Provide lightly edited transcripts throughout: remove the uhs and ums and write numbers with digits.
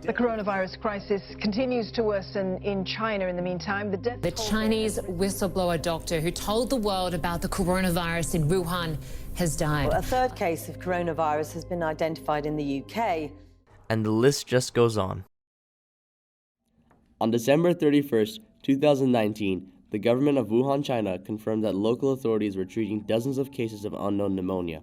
The coronavirus crisis continues to worsen in China in the meantime. The Chinese whistleblower doctor who told the world about the coronavirus in Wuhan has died. Well, a third case of coronavirus has been identified in the UK. And the list just goes on. On December 31st, 2019, the government of Wuhan, China confirmed that local authorities were treating dozens of cases of unknown pneumonia.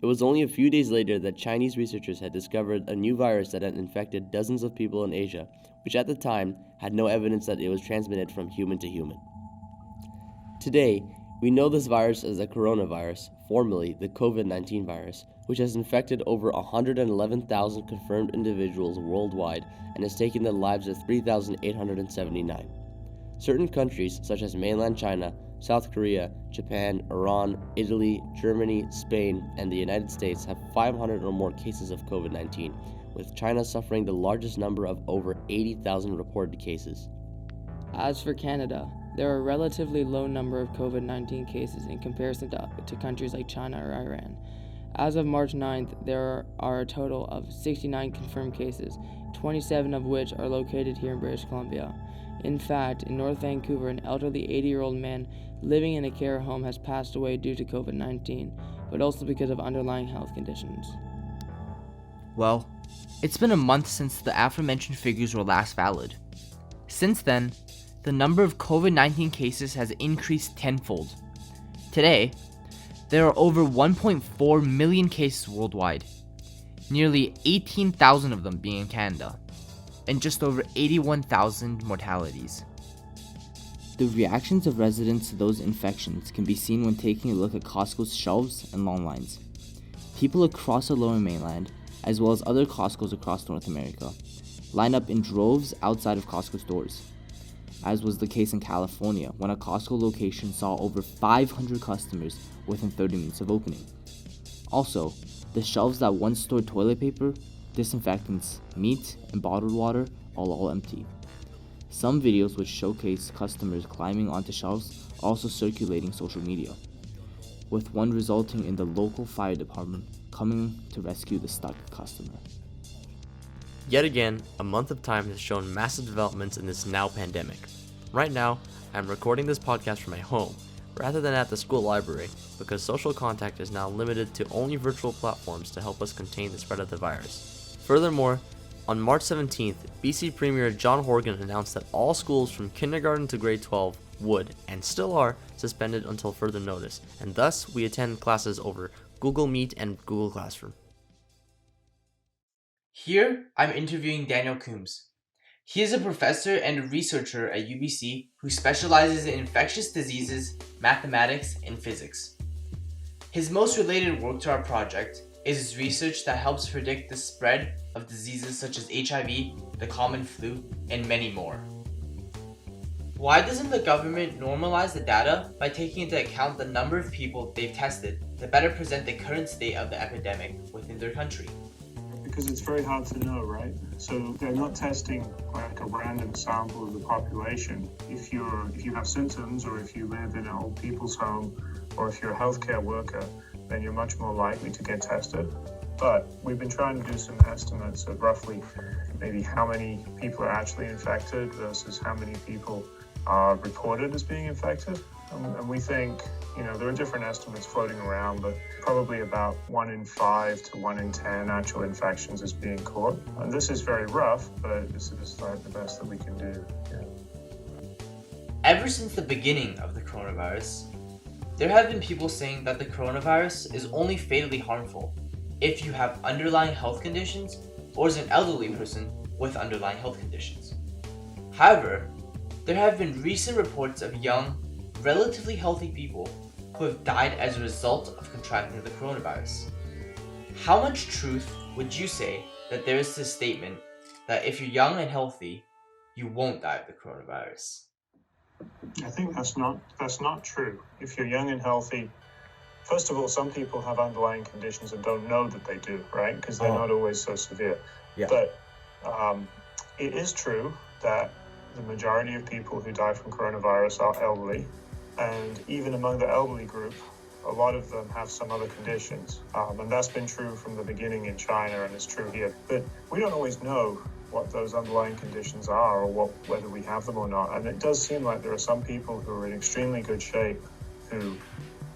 It was only a few days later that Chinese researchers had discovered a new virus that had infected dozens of people in Asia, which at the time had no evidence that it was transmitted from human to human. Today, we know this virus as the coronavirus, formerly the COVID-19 virus, which has infected over 111,000 confirmed individuals worldwide and has taken the lives of 3,879. Certain countries, such as mainland China, South Korea, Japan, Iran, Italy, Germany, Spain, and the United States have 500 or more cases of COVID-19, with China suffering the largest number of over 80,000 reported cases. As for Canada, there are a relatively low number of COVID-19 cases in comparison to countries like China or Iran. As of March 9th, there are a total of 69 confirmed cases, 27 of which are located here in British Columbia. In fact, in North Vancouver, an elderly 80-year-old man living in a care home has passed away due to COVID-19, but also because of underlying health conditions. Well, it's been a month since the aforementioned figures were last valid. Since then, the number of COVID-19 cases has increased tenfold. Today, there are over 1.4 million cases worldwide, nearly 18,000 of them being in Canada, and just over 81,000 mortalities. The reactions of residents to those infections can be seen when taking a look at Costco's shelves and long lines. People across the Lower Mainland, as well as other Costco's across North America, line up in droves outside of Costco stores, as was the case in California when a Costco location saw over 500 customers within 30 minutes of opening. Also, the shelves that once stored toilet paper, disinfectants, meat, and bottled water are all empty. Some videos which showcase customers climbing onto shelves are also circulating social media, with one resulting in the local fire department coming to rescue the stuck customer. Yet again, a month of time has shown massive developments in this now pandemic. Right now, I'm recording this podcast from my home, rather than at the school library, because social contact is now limited to only virtual platforms to help us contain the spread of the virus. Furthermore, on March 17th, BC Premier John Horgan announced that all schools from kindergarten to grade 12 would, and still are, suspended until further notice, and thus we attend classes over Google Meet and Google Classroom. Here, I'm interviewing Daniel Coombs. He is a professor and a researcher at UBC who specializes in infectious diseases, mathematics, and physics. His most related work to our project is his research that helps predict the spread of diseases such as HIV, the common flu, and many more. Why doesn't the government normalize the data by taking into account the number of people they've tested to better present the current state of the epidemic within their country? Because it's very hard to know, right? So they're not testing like a random sample of the population. If you have symptoms, or if you live in an old people's home, or if you're a healthcare worker, then you're much more likely to get tested. But we've been trying to do some estimates of roughly maybe how many people are actually infected versus how many people are reported as being infected. And we think, there are different estimates floating around, but probably about 1 in 5 to 1 in 10 actual infections is being caught. And this is very rough, but this is like the best that we can do. Yeah. Ever since the beginning of the coronavirus, there have been people saying that the coronavirus is only fatally harmful if you have underlying health conditions or as an elderly person with underlying health conditions. However, there have been recent reports of young, relatively healthy people who have died as a result of contracting the coronavirus. How much truth would you say that there is to this statement that if you're young and healthy, you won't die of the coronavirus? I think that's not true. If you're young and healthy, first of all, some people have underlying conditions and don't know that they do, right? Because they're not always so severe. Yeah. But it is true that the majority of people who die from coronavirus are elderly. And even among the elderly group, a lot of them have some other conditions. And that's been true from the beginning in China, and it's true here. But we don't always know what those underlying conditions are, or whether we have them or not. And it does seem like there are some people who are in extremely good shape who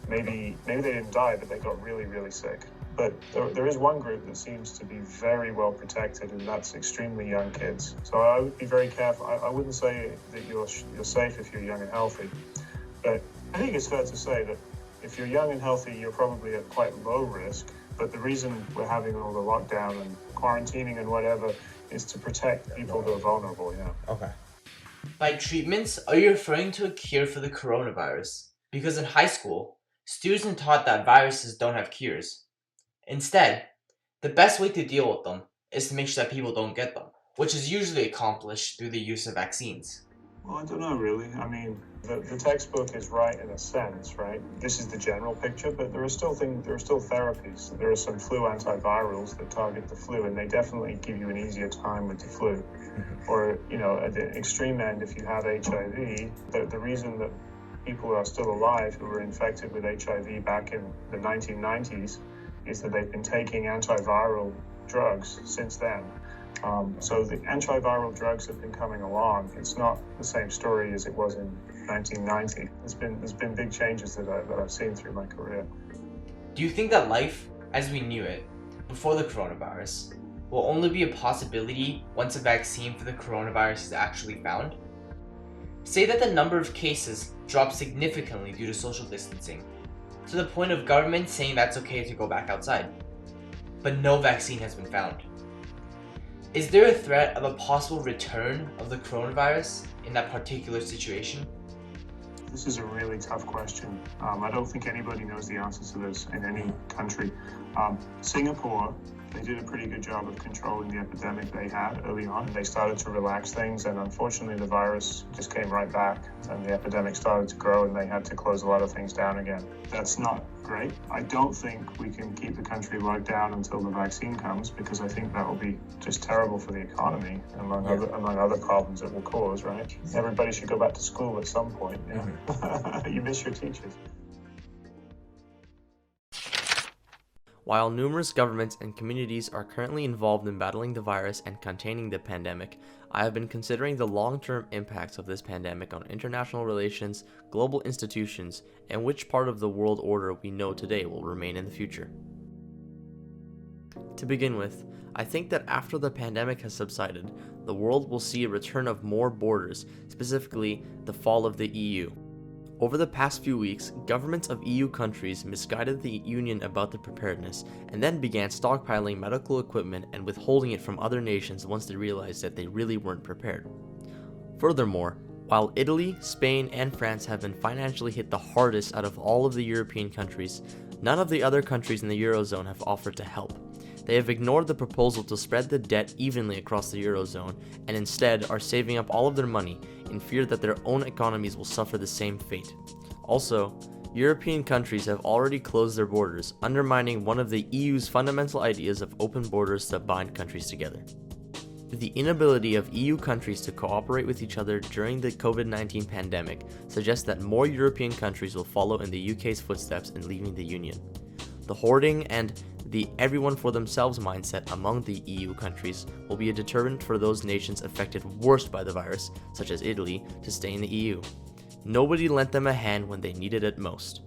maybe they didn't die, but they got really, really sick. But there is one group that seems to be very well protected, and that's extremely young kids. So I would be very careful. I wouldn't say that you're safe if you're young and healthy, but I think it's fair to say that if you're young and healthy, you're probably at quite low risk. But the reason we're having all the lockdown and quarantining and whatever is to protect people who are vulnerable, yeah. Okay. By treatments, are you referring to a cure for the coronavirus? Because in high school, students are taught that viruses don't have cures. Instead, the best way to deal with them is to make sure that people don't get them, which is usually accomplished through the use of vaccines. Well, I don't know, really. I mean, the textbook is right in a sense, right? This is the general picture, but there are still therapies. There are some flu antivirals that target the flu, and they definitely give you an easier time with the flu. Or, at the extreme end, if you have HIV, the reason that people are still alive who were infected with HIV back in the 1990s is that they've been taking antiviral drugs since then. So the antiviral drugs have been coming along. It's not the same story as it was in 1990. There's been big changes that I've seen through my career. Do you think that life, as we knew it, before the coronavirus, will only be a possibility once a vaccine for the coronavirus is actually found? Say that the number of cases drops significantly due to social distancing, to the point of government saying that's okay to go back outside, but no vaccine has been found. Is there a threat of a possible return of the coronavirus in that particular situation? This is a really tough question. I don't think anybody knows the answer to this in any country. Singapore, they did a pretty good job of controlling the epidemic they had early on. They started to relax things, and unfortunately the virus just came right back, and the epidemic started to grow, and they had to close a lot of things down again. That's not great. I don't think we can keep the country locked down until the vaccine comes, because I think that will be just terrible for the economy, among other problems it will cause, right? Everybody should go back to school at some point. Yeah? You miss your teachers. While numerous governments and communities are currently involved in battling the virus and containing the pandemic, I have been considering the long-term impacts of this pandemic on international relations, global institutions, and which part of the world order we know today will remain in the future. To begin with, I think that after the pandemic has subsided, the world will see a return of more borders, specifically the fall of the EU. Over the past few weeks, governments of EU countries misguided the Union about the preparedness and then began stockpiling medical equipment and withholding it from other nations once they realized that they really weren't prepared. Furthermore, while Italy, Spain, and France have been financially hit the hardest out of all of the European countries, none of the other countries in the Eurozone have offered to help. They have ignored the proposal to spread the debt evenly across the Eurozone and instead are saving up all of their money in fear that their own economies will suffer the same fate. Also, European countries have already closed their borders, undermining one of the EU's fundamental ideas of open borders that bind countries together. The inability of EU countries to cooperate with each other during the COVID-19 pandemic suggests that more European countries will follow in the UK's footsteps in leaving the Union. The hoarding and the everyone for themselves mindset among the EU countries will be a deterrent for those nations affected worst by the virus, such as Italy, to stay in the EU. Nobody lent them a hand when they needed it most.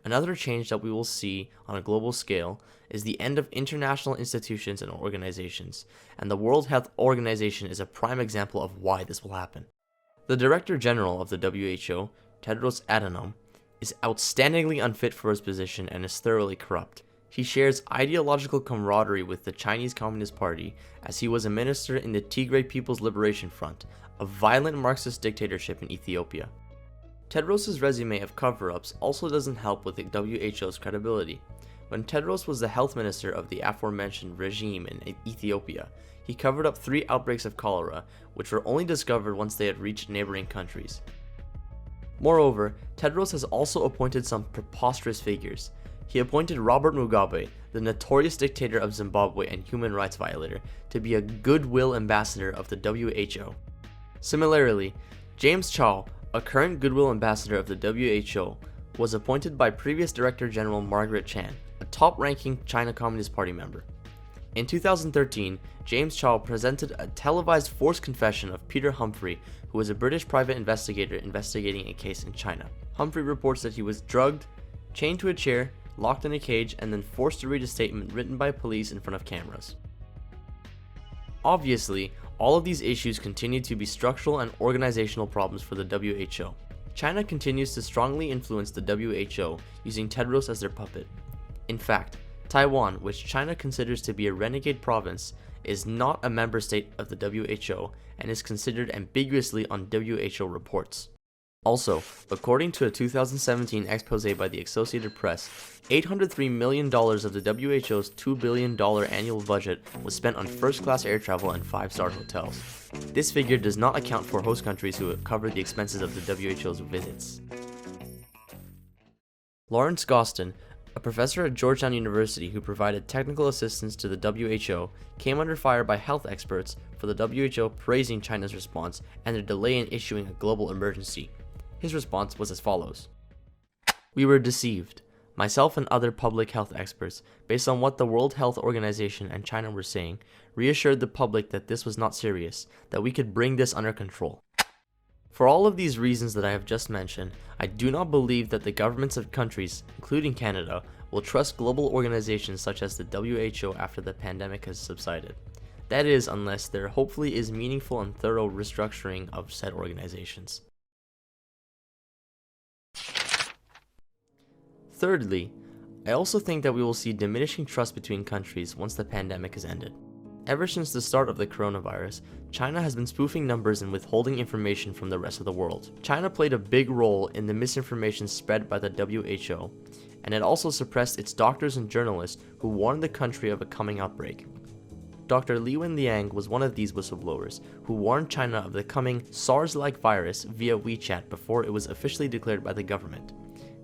Another change that we will see on a global scale is the end of international institutions and organizations, and the World Health Organization is a prime example of why this will happen. The Director General of the WHO, Tedros Adhanom, is outstandingly unfit for his position and is thoroughly corrupt. He shares ideological camaraderie with the Chinese Communist Party, as he was a minister in the Tigray People's Liberation Front, a violent Marxist dictatorship in Ethiopia. Tedros' resume of cover-ups also doesn't help with the WHO's credibility. When Tedros was the health minister of the aforementioned regime in Ethiopia, he covered up 3 outbreaks of cholera, which were only discovered once they had reached neighboring countries. Moreover, Tedros has also appointed some preposterous figures. He appointed Robert Mugabe, the notorious dictator of Zimbabwe and human rights violator, to be a goodwill ambassador of the WHO. Similarly, James Chow, a current goodwill ambassador of the WHO, was appointed by previous Director General Margaret Chan, a top-ranking China Communist Party member. In 2013, James Chow presented a televised forced confession of Peter Humphrey, who was a British private investigator investigating a case in China. Humphrey reports that he was drugged, chained to a chair, locked in a cage, and then forced to read a statement written by police in front of cameras. Obviously, all of these issues continue to be structural and organizational problems for the WHO. China continues to strongly influence the WHO, using Tedros as their puppet. In fact, Taiwan, which China considers to be a renegade province, is not a member state of the WHO and is considered ambiguously on WHO reports. Also, according to a 2017 expose by the Associated Press, $803 million of the WHO's $2 billion annual budget was spent on first-class air travel and five-star hotels. This figure does not account for host countries who cover the expenses of the WHO's visits. Lawrence Gostin, a professor at Georgetown University who provided technical assistance to the WHO, came under fire by health experts for the WHO praising China's response and their delay in issuing a global emergency. His response was as follows: "We were deceived. Myself and other public health experts, based on what the World Health Organization and China were saying, reassured the public that this was not serious, that we could bring this under control." For all of these reasons that I have just mentioned, I do not believe that the governments of countries, including Canada, will trust global organizations such as the WHO after the pandemic has subsided. That is, unless there hopefully is meaningful and thorough restructuring of said organizations. Thirdly, I also think that we will see diminishing trust between countries once the pandemic has ended. Ever since the start of the coronavirus, China has been spoofing numbers and withholding information from the rest of the world. China played a big role in the misinformation spread by the WHO, and it also suppressed its doctors and journalists who warned the country of a coming outbreak. Dr. Li Wenliang was one of these whistleblowers who warned China of the coming SARS-like virus via WeChat before it was officially declared by the government.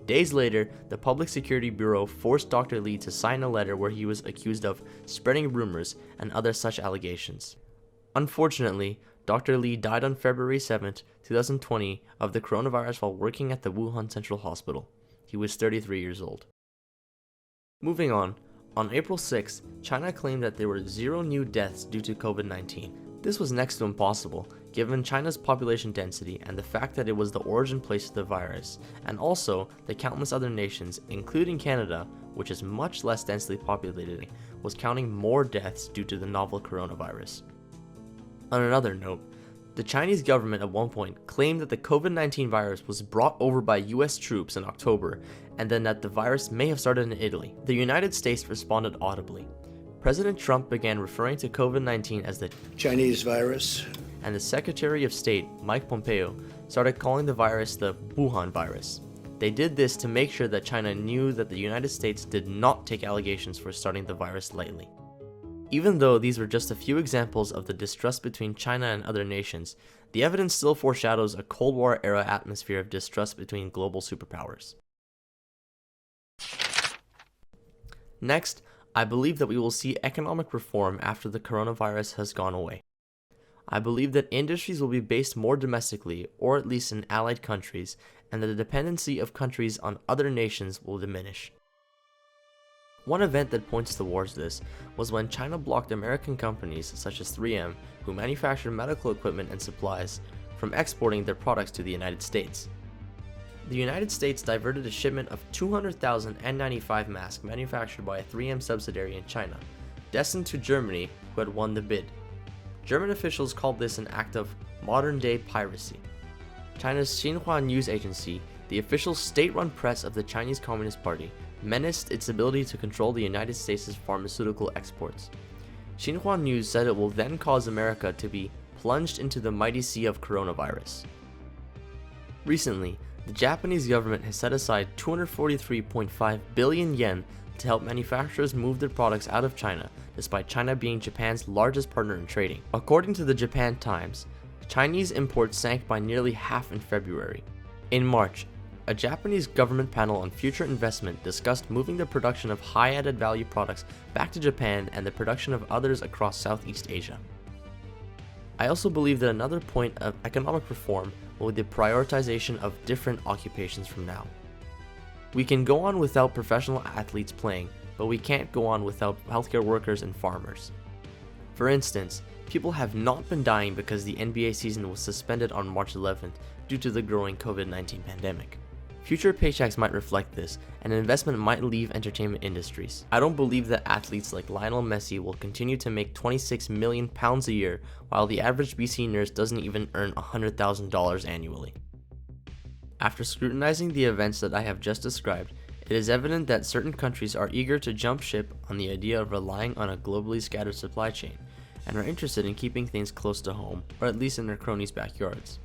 Days later, the Public Security Bureau forced Dr. Li to sign a letter where he was accused of spreading rumors and other such allegations. Unfortunately, Dr. Li died on February 7, 2020 of the coronavirus while working at the Wuhan Central Hospital. He was 33 years old. Moving on April 6, China claimed that there were 0 new deaths due to COVID-19. This was next to impossible, given China's population density and the fact that it was the origin place of the virus, and also the countless other nations, including Canada, which is much less densely populated, was counting more deaths due to the novel coronavirus. On another note, the Chinese government at one point claimed that the COVID-19 virus was brought over by US troops in October, and then that the virus may have started in Italy. The United States responded audibly. President Trump began referring to COVID-19 as the Chinese virus, and the Secretary of State, Mike Pompeo, started calling the virus the Wuhan virus. They did this to make sure that China knew that the United States did not take allegations for starting the virus lightly. Even though these were just a few examples of the distrust between China and other nations, the evidence still foreshadows a Cold War-era atmosphere of distrust between global superpowers. Next, I believe that we will see economic reform after the coronavirus has gone away. I believe that industries will be based more domestically, or at least in allied countries, and that the dependency of countries on other nations will diminish. One event that points towards this was when China blocked American companies such as 3M, who manufacture medical equipment and supplies, from exporting their products to the United States. The United States diverted a shipment of 200,000 N95 masks manufactured by a 3M subsidiary in China, destined to Germany, who had won the bid. German officials called this an act of modern-day piracy. China's Xinhua news agency, the official state-run press of the Chinese Communist Party, menaced its ability to control the United States' pharmaceutical exports. Xinhua News said it will then cause America to be plunged into the mighty sea of coronavirus. Recently, the Japanese government has set aside 243.5 billion yen to help manufacturers move their products out of China, despite China being Japan's largest partner in trading. According to the Japan Times, Chinese imports sank by nearly half in February. In March, a Japanese government panel on future investment discussed moving the production of high added value products back to Japan and the production of others across Southeast Asia. I also believe that another point of economic reform will be the prioritization of different occupations from now. We can go on without professional athletes playing, but we can't go on without healthcare workers and farmers. For instance, people have not been dying because the NBA season was suspended on March 11th due to the growing COVID-19 pandemic. Future paychecks might reflect this, and investment might leave entertainment industries. I don't believe that athletes like Lionel Messi will continue to make £26 million a year, while the average BC nurse doesn't even earn $100,000 annually. After scrutinizing the events that I have just described, it is evident that certain countries are eager to jump ship on the idea of relying on a globally scattered supply chain, and are interested in keeping things close to home, or at least in their cronies' backyards.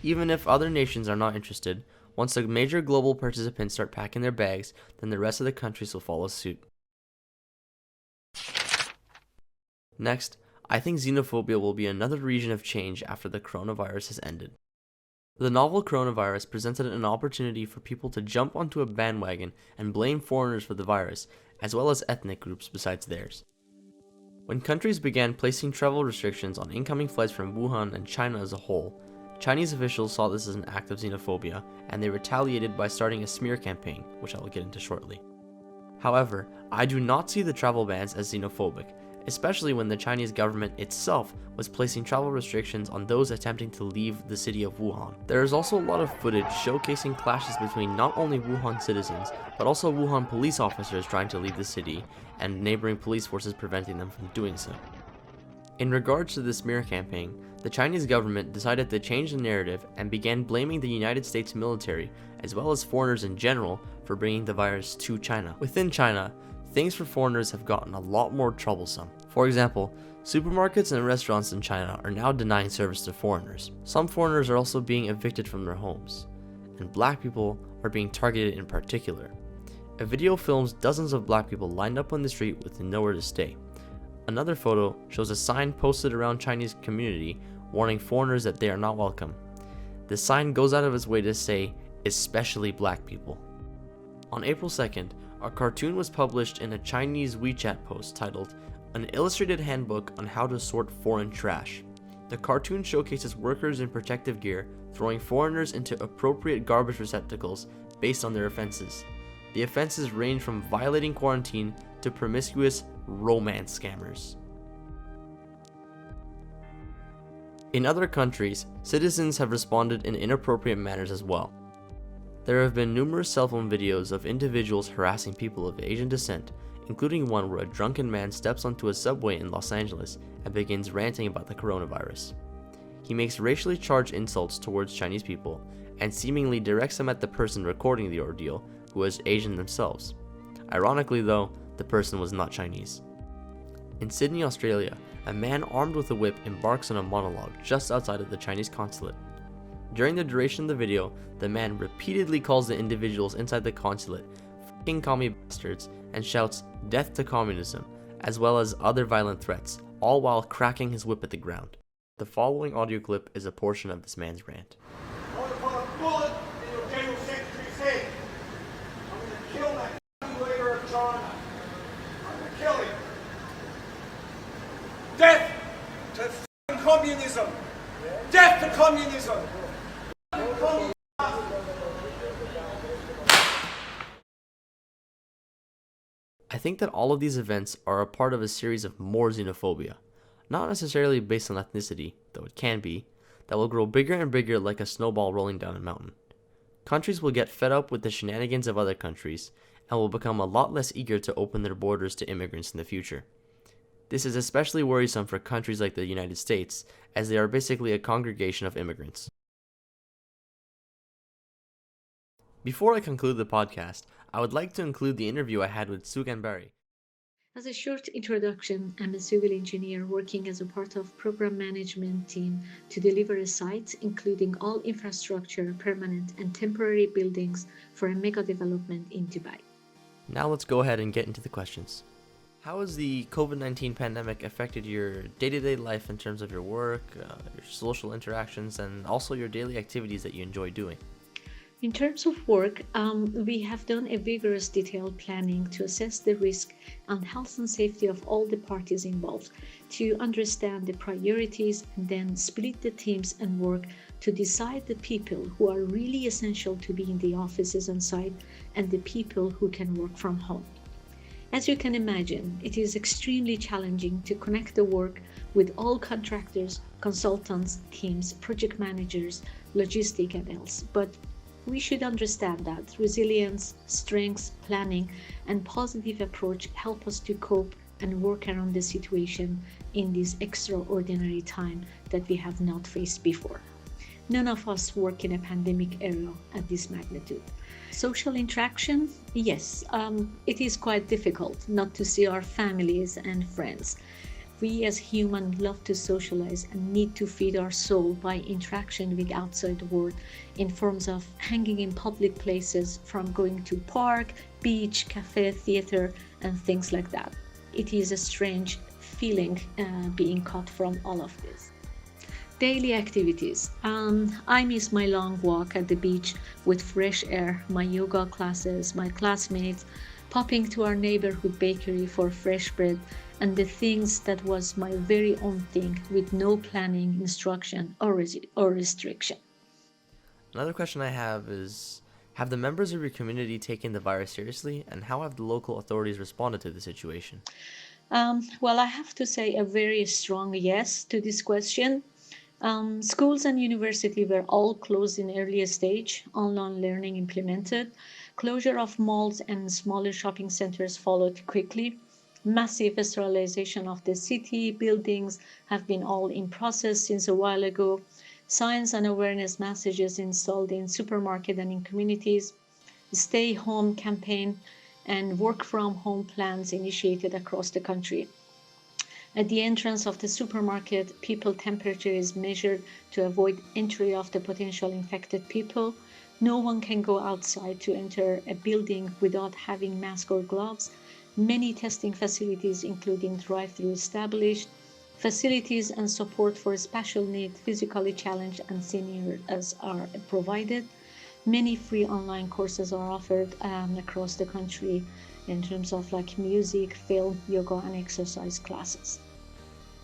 Even if other nations are not interested, once the major global participants start packing their bags, then the rest of the countries will follow suit. Next, I think xenophobia will be another region of change after the coronavirus has ended. The novel coronavirus presented an opportunity for people to jump onto a bandwagon and blame foreigners for the virus, as well as ethnic groups besides theirs. When countries began placing travel restrictions on incoming flights from Wuhan and China as a whole, Chinese officials saw this as an act of xenophobia, and they retaliated by starting a smear campaign, which I will get into shortly. However, I do not see the travel bans as xenophobic, especially when the Chinese government itself was placing travel restrictions on those attempting to leave the city of Wuhan. There is also a lot of footage showcasing clashes between not only Wuhan citizens, but also Wuhan police officers trying to leave the city, and neighboring police forces preventing them from doing so. In regards to the smear campaign, the Chinese government decided to change the narrative and began blaming the United States military, as well as foreigners in general, for bringing the virus to China. Within China, things for foreigners have gotten a lot more troublesome. For example, supermarkets and restaurants in China are now denying service to foreigners. Some foreigners are also being evicted from their homes, and black people are being targeted in particular. A video films dozens of black people lined up on the street with nowhere to stay. Another photo shows a sign posted around Chinese community warning foreigners that they are not welcome. The sign goes out of its way to say, especially black people. On April 2nd, a cartoon was published in a Chinese WeChat post titled, "An Illustrated Handbook on How to Sort Foreign Trash." The cartoon showcases workers in protective gear throwing foreigners into appropriate garbage receptacles based on their offenses. The offenses range from violating quarantine to promiscuous romance scammers. In other countries, citizens have responded in inappropriate manners as well. There have been numerous cell phone videos of individuals harassing people of Asian descent, including one where a drunken man steps onto a subway in Los Angeles and begins ranting about the coronavirus. He makes racially charged insults towards Chinese people and seemingly directs them at the person recording the ordeal, who was Asian themselves. Ironically though, the person was not Chinese. In Sydney, Australia, a man armed with a whip embarks on a monologue just outside of the Chinese consulate. During the duration of the video, the man repeatedly calls the individuals inside the consulate "fucking commie bastards" and shouts "death to communism," as well as other violent threats, all while cracking his whip at the ground. The following audio clip is a portion of this man's rant. I want to put a bullet in your General Secretary's head. I'm going to kill that leader of China. I'm going to kill him. Death to f***ing communism. Death to communism. I think that all of these events are a part of a series of more xenophobia, not necessarily based on ethnicity, though it can be, that will grow bigger and bigger like a snowball rolling down a mountain. Countries will get fed up with the shenanigans of other countries and will become a lot less eager to open their borders to immigrants in the future. This is especially worrisome for countries like the United States, as they are basically a congregation of immigrants. Before I conclude the podcast, I would like to include the interview I had with Sugan Barry. As a short introduction, I'm a civil engineer working as a part of program management team to deliver a site including all infrastructure, permanent and temporary buildings for a mega development in Dubai. Now let's go ahead and get into the questions. How has the COVID-19 pandemic affected your day-to-day life in terms of your work, your social interactions, and also your daily activities that you enjoy doing? In terms of work, we have done a vigorous detailed planning to assess the risk and health and safety of all the parties involved, to understand the priorities and then split the teams and work to decide the people who are really essential to be in the offices and site and the people who can work from home. As you can imagine, it is extremely challenging to connect the work with all contractors, consultants, teams, project managers, logistics and else. But we should understand that resilience, strengths, planning, and positive approach help us to cope and work around the situation in this extraordinary time that we have not faced before. None of us work in a pandemic era at this magnitude. Social interaction, yes, it is quite difficult not to see our families and friends. We as humans love to socialize and need to feed our soul by interaction with outside world in forms of hanging in public places, from going to park, beach, cafe, theater, and things like that. It is a strange feeling being cut from all of this. Daily activities. I miss my long walk at the beach with fresh air, my yoga classes, my classmates, popping to our neighborhood bakery for fresh bread, and the things that was my very own thing with no planning, instruction, or restriction. Another question I have is, have the members of your community taken the virus seriously, and how have the local authorities responded to the situation? Well, I have to say a very strong yes to this question. Schools and university were all closed in earlier stage, online learning implemented. Closure of malls and smaller shopping centers followed quickly. Massive sterilization of the city, buildings have been all in process since a while ago. Science and awareness messages installed in supermarket and in communities. Stay home campaign and work from home plans initiated across the country. At the entrance of the supermarket, people's temperature is measured to avoid entry of the potential infected people. No one can go outside to enter a building without having mask or gloves. Many testing facilities, including drive-through, established. Facilities and support for special needs, physically challenged, and seniors are provided. Many free online courses are offered across the country in terms of like music, film, yoga, and exercise classes.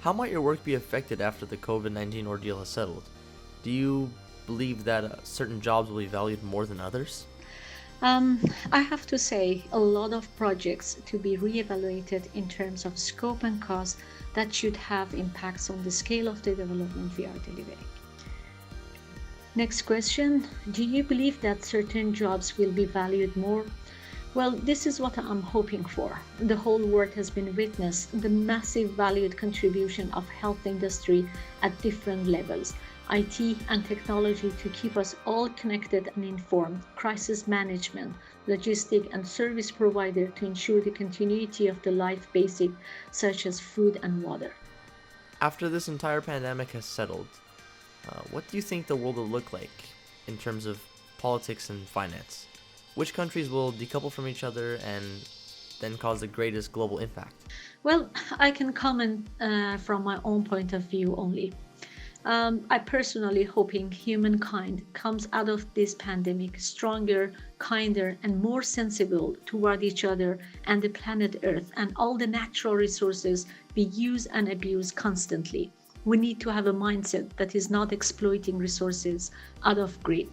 How might your work be affected after the COVID-19 ordeal has settled? Do you believe that certain jobs will be valued more than others? I have to say, a lot of projects to be reevaluated in terms of scope and cost that should have impacts on the scale of the development we are delivering. Next question, do you believe that certain jobs will be valued more? Well, this is what I'm hoping for. The whole world has been witness the massive valued contribution of health industry at different levels. IT and technology to keep us all connected and informed, crisis management, logistic and service provider to ensure the continuity of the life basic such as food and water. After this entire pandemic has settled, what do you think the world will look like in terms of politics and finance? Which countries will decouple from each other and then cause the greatest global impact? Well, I can comment from my own point of view only. I personally hoping humankind comes out of this pandemic stronger, kinder, and more sensible toward each other and the planet Earth and all the natural resources we use and abuse constantly. We need to have a mindset that is not exploiting resources out of greed.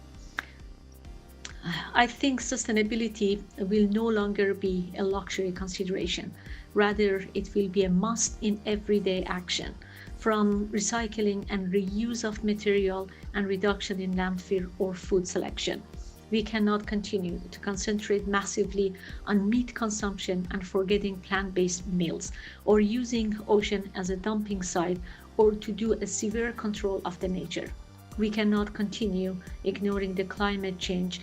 I think sustainability will no longer be a luxury consideration. Rather, it will be a must in everyday action, from recycling and reuse of material and reduction in landfill or food selection. We cannot continue to concentrate massively on meat consumption and forgetting plant-based meals, or using ocean as a dumping site, or to do a severe control of the nature. We cannot continue ignoring the climate change,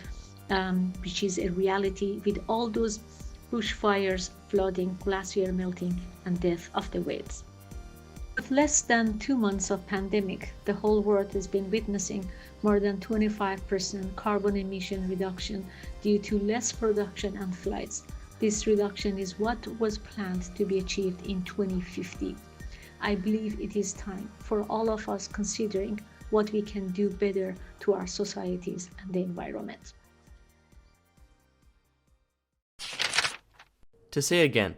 which is a reality with all those bushfires, flooding, glacier melting, and death of the whales. With less than 2 months of pandemic, the whole world has been witnessing more than 25% carbon emission reduction due to less production and flights. This reduction is what was planned to be achieved in 2050. I believe it is time for all of us considering what we can do better to our societies and the environment. To say again,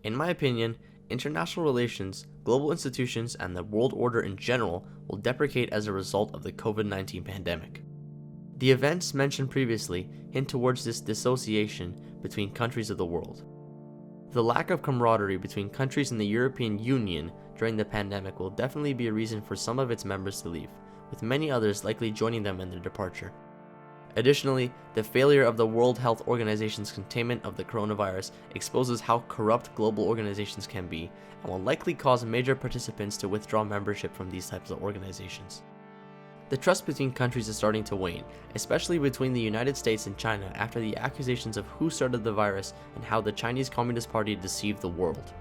in my opinion, international relations, global institutions, and the world order in general will deprecate as a result of the COVID-19 pandemic. The events mentioned previously hint towards this dissociation between countries of the world. The lack of camaraderie between countries in the European Union during the pandemic will definitely be a reason for some of its members to leave, with many others likely joining them in their departure. Additionally, the failure of the World Health Organization's containment of the coronavirus exposes how corrupt global organizations can be and will likely cause major participants to withdraw membership from these types of organizations. The trust between countries is starting to wane, especially between the United States and China after the accusations of who started the virus and how the Chinese Communist Party deceived the world.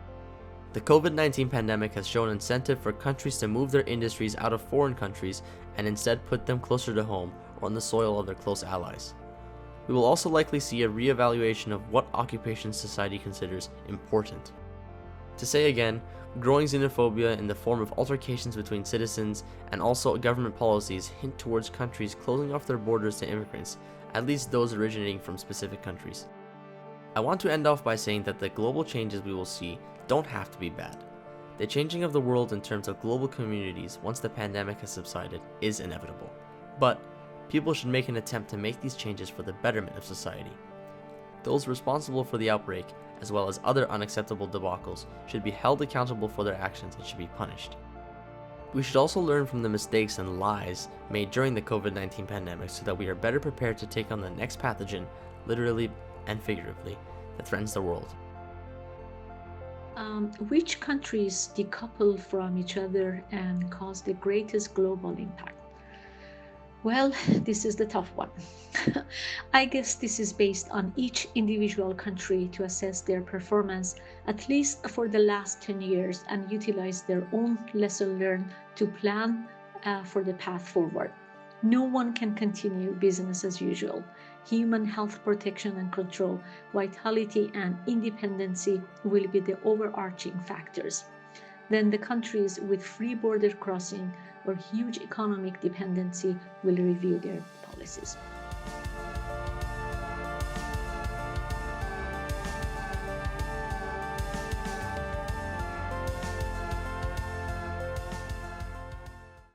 The COVID-19 pandemic has shown incentive for countries to move their industries out of foreign countries and instead put them closer to home or on the soil of their close allies. We will also likely see a re-evaluation of what occupations society considers important. To say again, growing xenophobia in the form of altercations between citizens and also government policies hint towards countries closing off their borders to immigrants, at least those originating from specific countries. I want to end off by saying that the global changes we will see don't have to be bad. The changing of the world in terms of global communities once the pandemic has subsided is inevitable. But people should make an attempt to make these changes for the betterment of society. Those responsible for the outbreak, as well as other unacceptable debacles, should be held accountable for their actions and should be punished. We should also learn from the mistakes and lies made during the COVID-19 pandemic so that we are better prepared to take on the next pathogen, literally and figuratively, that threatens the world. Which countries decouple from each other and cause the greatest global impact? Well, this is the tough one. I guess this is based on each individual country to assess their performance, at least for the last 10 years, and utilize their own lesson learned to plan for the path forward. No one can continue business as usual. Human health protection and control, vitality and independency will be the overarching factors. Then the countries with free border crossing or huge economic dependency will review their policies.